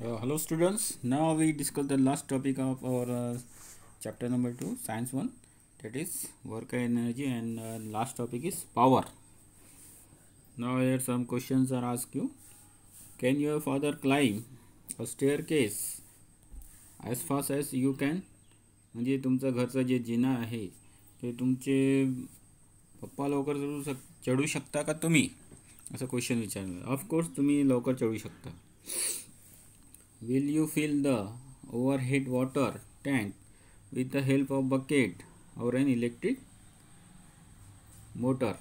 Hello students, now we discuss the last topic of our chapter number 2, science 1, that is work and energy, and last topic is power. Now here some questions are asked you. Can your father climb a staircase as fast as you can? म्हणजे तुमचं घरचं जे जिना आहे ते तुमचे पप्पा लवकर चढू शकता का तुम्ही, असं क्वेश्चन विचारलं. ऑफकोर्स तुम्ही लवकर चढू शकता. Will you fill the overhead water tank with the help of bucket or an electric motor?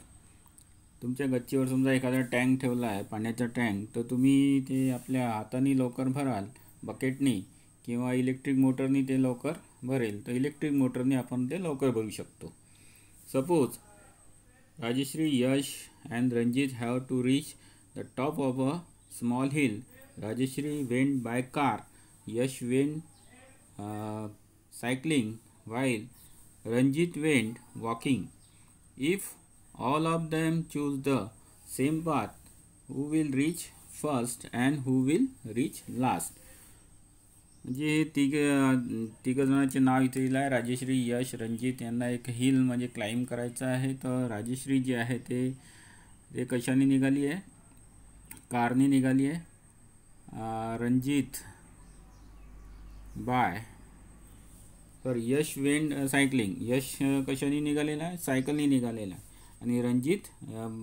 तुमच्या गच्चीवर समजा एखादा टँक ठेवला आहे, पाण्याचा टँक, तर तुम्ही ते आपल्या हाताने लवकर भराल बकेटनी किंवा इलेक्ट्रिक मोटरनी ते लवकर भरेल. तर इलेक्ट्रिक मोटरने आपण ते लवकर भरू शकतो. Suppose Rajshree, Yash and Ranjit have to reach the top of a small hill. Rajeshri went by car, Yash went cycling, while Ranjit went walking. If all of them choose the same path, who will reach first and who will reach last? म्हणजे हे तिघ जणांचे नाव इथे दिलं आहे. राजश्री, यश, रंजित यांना एक hill म्हणजे क्लाइंब करायचं आहे. तर राजश्री जी आहे ते कशाने निघाली आहे? कारने निघाली आहे. रंजित बाय यश वेंड सायकलिंग, यश कशाने निघालेला आहे? सायकलने निघालेला आहे. आणि रंजित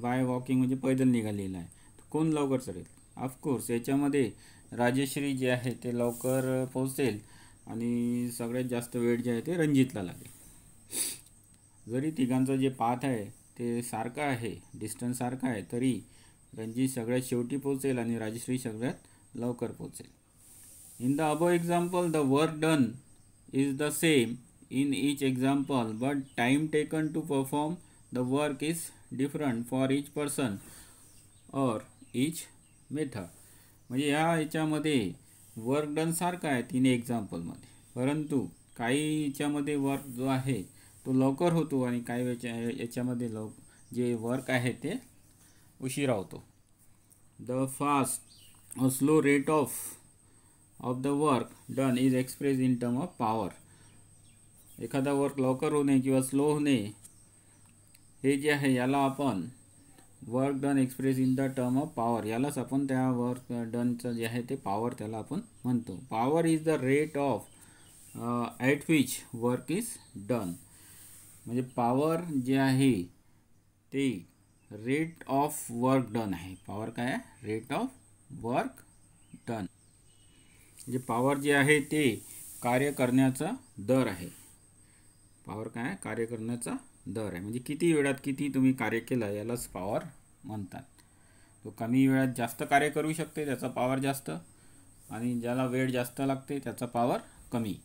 बाय वॉकिंग म्हणजे पैदल निघालेला आहे. कोण लवकर चढेल? ऑफकोर्स याच्यामध्ये राजश्री जे आहे ते लवकर पोहोचेल आणि सगळ्यात जास्त वेळ जे आहे ते रंजितला लागेल. जरी तिघांचं जे पाथ आहे ते सारखं आहे, डिस्टन्स सारखा आहे, तरी रंजित सगळ्यात शेवटी पोहोचेल आणि राजश्री सगळ्यात लवकर पोहोचेल. In the above example the work done is the same in each example, but time taken to perform the work is different for each person और ईच मेथड. म्हणजे याच्यामध्ये वर्क डन सारखा आहे तिन्ही एक्झाम्पलमध्ये, परंतु काही याच्यामध्ये वर्क जो आहे तो लवकर होतो आणि काही याच्यामध्ये जे वर्क आहे ते उशिरा होतो. The fast or slow rate of the work done is expressed in term of power. एखादा वर्क लवकर होणे किंवा स्लो होणे हे जे आहे याला आपण work done express in the term of power, यालाच आपण त्या वर्क डनचं जे आहे ते पॉवर त्याला आपण म्हणतो. Power is the rate of at which work is done. म्हणजे पॉवर जे आहे ते रेट ऑफ वर्क डन आहे. पॉवर काय आहे? Rate of work done. म्हणजे पॉवर जे आहे ते कार्य करण्याचा दर आहे. पॉवर काय आहे? कार्य करण्याचा दर आहे. म्हणजे किती वेळात किती तुम्ही कार्य केलं यालाच पॉवर म्हणतात. तो कमी वेळात जास्त कार्य करू शकते त्याचा पॉवर जास्त, आणि ज्याला वेळ जास्त लागते त्याचा पॉवर कमी.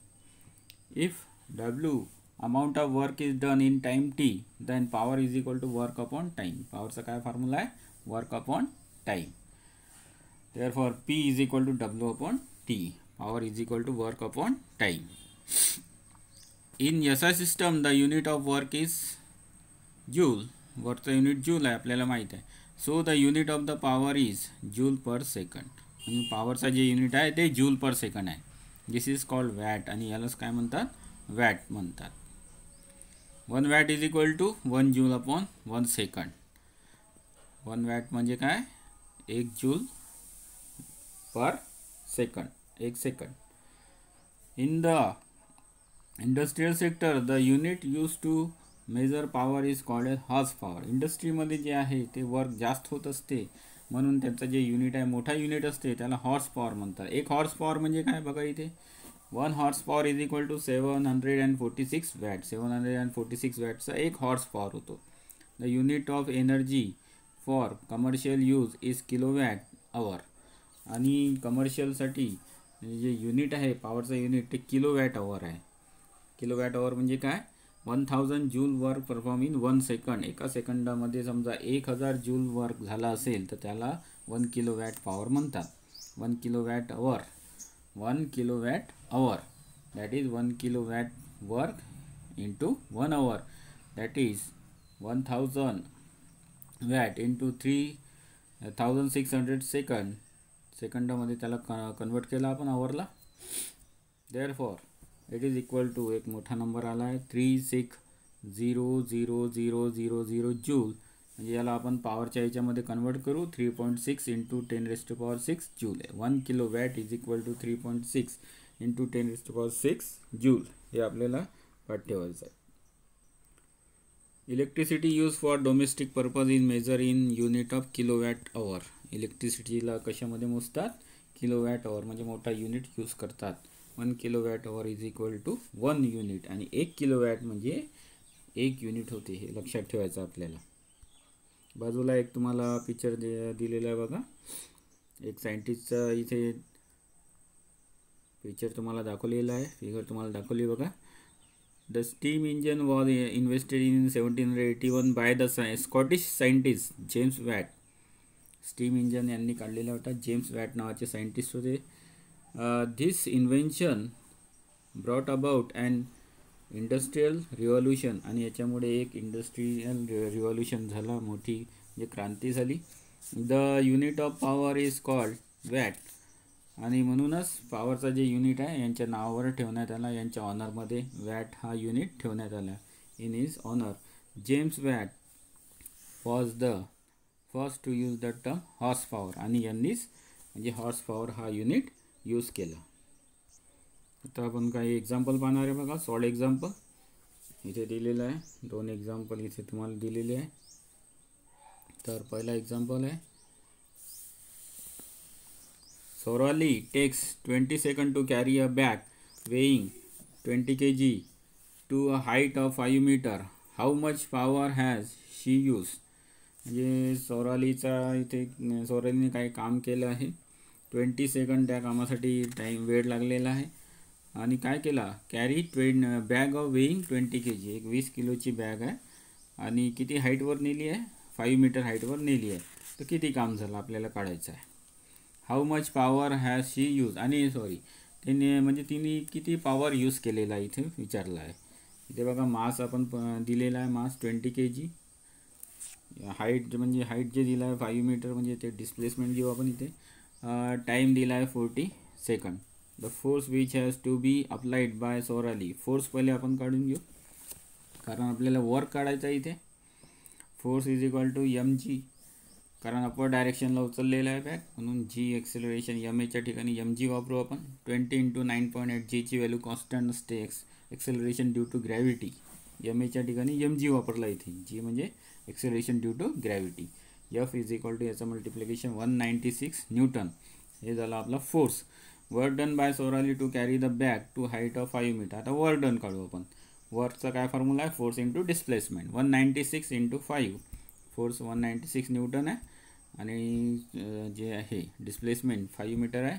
If W amount of work is done in time T, then power is equal to work upon time. पॉवरचा काय फॉर्म्युला आहे? Work upon time. Therefore P is equal to W upon T. Power is equal to work upon time. In SI system the unit of work is joule. वर्कचा unit joule आहे आपल्याला माहीत आहे. So the unit of the power is joule per second. आणि पॉवरचा जे unit आहे ते जूल पर सेकंड आहे. दिस इज कॉल्ड वॅट, आणि यालाच काय म्हणतात? वॅट म्हणतात. 1 watt is equal to 1 joule upon 1 second. 1 watt म्हणजे काय? 1 joule per second, 1 second. In the industrial sector the unit use to measure power is called as horse power. इंडस्ट्रीमध्ये जे आहे ते वर्क जास्त होत असते म्हणून त्यांचं जे युनिट आहे मोठा युनिट असते त्याला हॉर्स पॉवर म्हणतात. 1 हॉर्स पॉवर म्हणजे काय बघा इथे. 1 horse power is equal to 746 watt. 746 वॅटचा 1 हॉर्स पॉवर होतो. The unit of energy for commercial use is kilowatt hour. आणि कमर्शियलसाठी जे युनिट आहे पॉवरचं युनिट ते किलोवॅट आवर आहे. किलोवॅट आवर म्हणजे काय? 1000 joule work perform in 1 second. एका सेकंदामध्ये समजा 1000 जूल वर्क झाला असेल तर त्याला 1 किलोवॅट पॉवर म्हणतात. 1 kilowatt hour, 1 kilowatt hour that is 1 kilowatt work into 1 hour that is 1000 watt into 3600 second सेकंदामध्ये त्याला कन्वर्ट केला आपण आवरला. Therefore it is equal to एक मोठा नंबर आला आहे 36000000 जूल. म्हणजे याला आपण पॉवरच्या याच्यामध्ये कन्वर्ट करू 3.6 इंटू 10⁶ जूल आहे. 1 kilo watt is equal to 3.6 into 10⁶ joule हे आपल्याला पाठ ठेवायचं आहे. Electricity use for domestic purpose is measure in unit of kilowatt hour. इलेक्ट्रिसिटीला कशामध्ये मोजतात? किलोवॅट आवर म्हणजे मोठा युनिट यूज करतात. 1 kilowatt hour is equal to 1 unit आणि 1 किलोवॅट म्हणजे 1 युनिट होते. हे लक्षात ठेवायचं आपल्याला. बाजूला एक तुम्हाला पिक्चर दिलेला आहे बघा. एक सायंटिस्टचा इथे पिक्चर तुम्हाला दाखवलेला आहे. फिगर तुम्हाला दाखवली बघा. The steam engine was invested in 1781 by the Scottish scientist James watt. Steam engine यांनी काढलेला होता. जेम्स वॅट नावाचे सायंटिस्ट होते. This invention brought about and industrial revolution आणि याच्यामुळे एक इंडस्ट्रियल रिव्हॉल्युशन झाला, मोठी म्हणजे क्रांती झाली. The unit of power is called watt आणि म्हणूनच पॉवरचा जे युनिट आहे यांच्या नावावर ठेवण्यात आला. यांच्या ऑनरमध्ये वॅट हा युनिट ठेवण्यात आला. In his honour James Watt was the first to use the term horse power आणि यांनीच म्हणजे हॉर्स पॉवर हा युनिट यूज केला. आता आपण काही एक्झाम्पल पाहणार आहे बघा. सॉलिड एक्झाम्पल इथे दिलेलं आहे. 2 एक्झाम्पल इथे तुम्हाला दिलेले आहे. तर पहिला एक्झाम्पल आहे Sorali takes 20 seconds to carry a bag weighing 20 kg to a height of 5 meter. How much power has she used? म्हणजे सोरालीने काही काम केलं आहे. 20 सेकंड त्या कामासाठी वेळ लागलेला आहे आणि काय केला? Carry bag of weighing 20 kg. एक 20 किलोची बॅग आहे आणि किती हाईटवर नेली आहे? 5 मीटर हाईटवर नेली आहे. तर किती काम झालं आपल्याला काढायचं आहे. How much power has she use आणि तिने किती पॉवर यूज केलेला आहे इथे विचारलं आहे. इथे बघा मास आपण दिलेला आहे. मास 20 kg. हाईट म्हणजे हाईट जे दिलं आहे 5 मीटर म्हणजे ते डिस्प्लेसमेंट घेऊ आपण इथे. टाईम दिला आहे 40 second. The force which has to be applied by Sorali. Force पहिले आपण काढून घेऊ कारण आपल्याला वर्क काढायचं आहे इथे. Force is equal to mg कारण अपर डायरेक्शनला उचललेला आहे बॅग म्हणून g एक्सेलरेशन एच्या ठिकाणी mg वापरू आपण. 20 इंटू 9.8 जीची व्हॅल्यू कॉन्स्टंट असते. एक्सेलरेशन ड्यू टू ग्रॅव्हिटी एच्या ठिकाणी mg वापरला इथे. g म्हणजे acceleration due to gravity. f is equal to याचं मल्टिप्लिकेशन 196 न्यूटन. हे झालं आपला force. Work done by Sorali to carry the bag to height of 5 metre. आता वर्क डन काढू आपण. वर्कचा काय फॉर्म्युला आहे? Force into displacement. 196 into 5. Force 196 newton आहे आणि जे आहे डिस्प्लेसमेंट 5 मीटर आहे.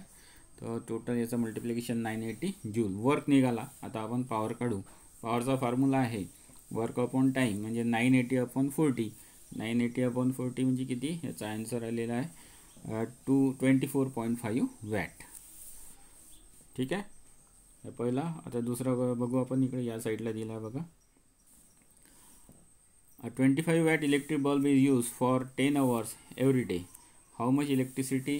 तर टोटल याचं मल्टिप्लिकेशन 980 जूल. वर्क निघाला. आता आपण पॉवर काढू. पॉवरचा फॉर्म्युला आहे वर्क अपॉन टाईम म्हणजे 980 अपॉन 40. 980 अपॉन 40 म्हणजे किती? याचा आन्सर आलेला आहे 24.5 वॅट. ठीक आहे. हे पहिला. आता दुसरा बघू आपण. इकडे या साईडला दिला आहे बघा. A 25 watt electric bulb is used for 10 hours every day. How much electricity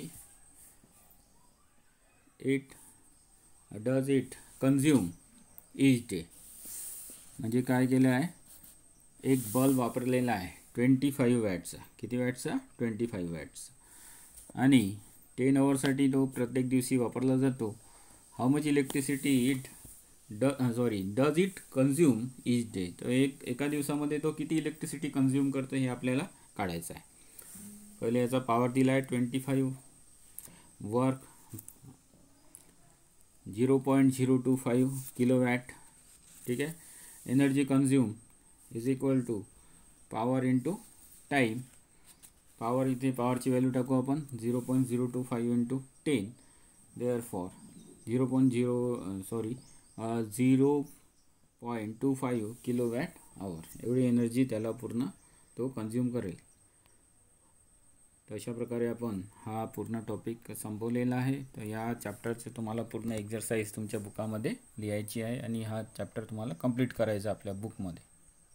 does it consume each day? म्हणजे काय केलं आहे? एक बल्ब वापरलेला आहे 25 वॅटचा. किती वॅटचा? 25 वॅटचा आणि 10 आवर्ससाठी तो प्रत्येक दिवशी वापरला जातो. How much electricity does it consume each day. तर एका दिवसामध्ये तो किती इलेक्ट्रिसिटी कन्झ्युम करतो हे आपल्याला काढायचं आहे. पहिले याचा पॉवर दिला आहे 25. Work 0.025 kilowatt. ठीक आहे. Energy consume is equal to power into time. Power इथे पॉवरची व्हॅल्यू टाकू आपण 0.025 इंटू 10. देअरफॉर 0.25 किलोवॅट आवर एवढी एनर्जी त्याला पूर्ण तो कन्झ्युम करेल. तर अशा प्रकारे आपण हा पूर्ण टॉपिक संपवलेला आहे. तर या चॅप्टरचे तुम्हाला पूर्ण एक्झरसाइज तुमच्या बुकामध्ये लिहायची आहे आणि हा चॅप्टर तुम्हाला कंप्लीट करायचा आपल्या बुकमध्ये.